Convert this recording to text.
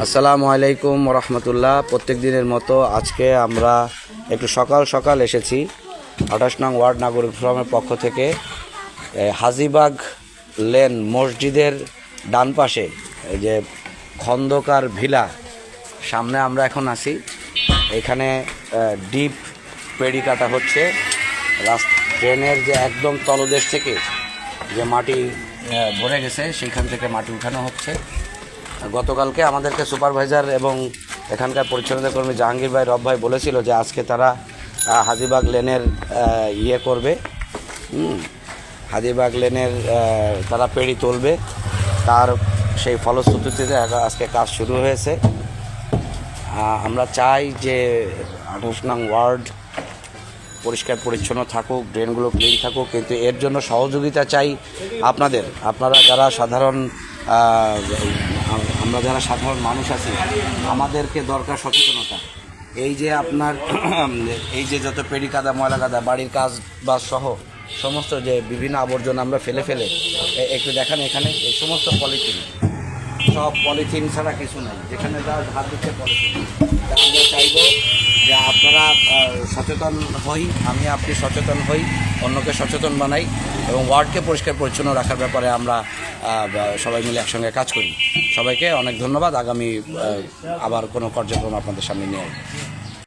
আসসালামু আলাইকুম রহমতুল্লাহ। প্রত্যেক দিনের মতো আজকে আমরা একটু সকাল সকাল এসেছি ২৮ নং ওয়ার্ড নাগরিক ফোরামের পক্ষ থেকে হাজীবাগ লেন মসজিদের ডান পাশে এই যে খন্দকার ভিলা সামনে আমরা এখন আছি। এখানে ডিপ পেড়ি কাটা হচ্ছে। ট্রেনের যে একদম তলদেশ থেকে যে মাটি ভরে গেছে সেইখান থেকে মাটি উঠানো হচ্ছে। গতকালকে আমাদেরকে সুপারভাইজার এবং এখানকার পরিচ্ছন্নতা কর্মী জাহাঙ্গীর ভাই রব ভাই বলেছিল যে আজকে তারা হাজীবাগ লেনের করবে, হাজীবাগ লেনের তারা পেড়ি তুলবে। তার সেই ফলশ্রুতিতে আজকে কাজ শুরু হয়েছে। আমরা চাই যে ২৮ নং ওয়ার্ড পরিষ্কার পরিচ্ছন্ন থাকুক, ড্রেনগুলো ক্লিন থাকুক, কিন্তু এর জন্য সহযোগিতা চাই আপনারা যারা আমরা যারা সাধারণ মানুষ আছি, আমাদেরকে দরকার সচেতনতা। এই যে আপনার এই যে যত পেড়ি কাদা ময়লা কাদা বাড়ির কাজ বা সহ সমস্ত যে বিভিন্ন আবর্জনা আমরা ফেলে একটু দেখান, এখানে এই সমস্ত পলিথিন, সব পলিথিন ছাড়া কিছু নাই, যেখানে যা হাত দিচ্ছে পলিথিন। আমরা চাইব যে আপনারা সচেতন হই, আপনি সচেতন হই, অন্যকে সচেতন বানাই এবং ওয়ার্ডকে পরিষ্কার পরিচ্ছন্ন রাখার ব্যাপারে আমরা সবাই মিলে একসঙ্গে কাজ করি। সবাইকে অনেক ধন্যবাদ। আগামী আবার কোনো কার্যক্রম আপনাদের সামনে নিয়ে আসবো।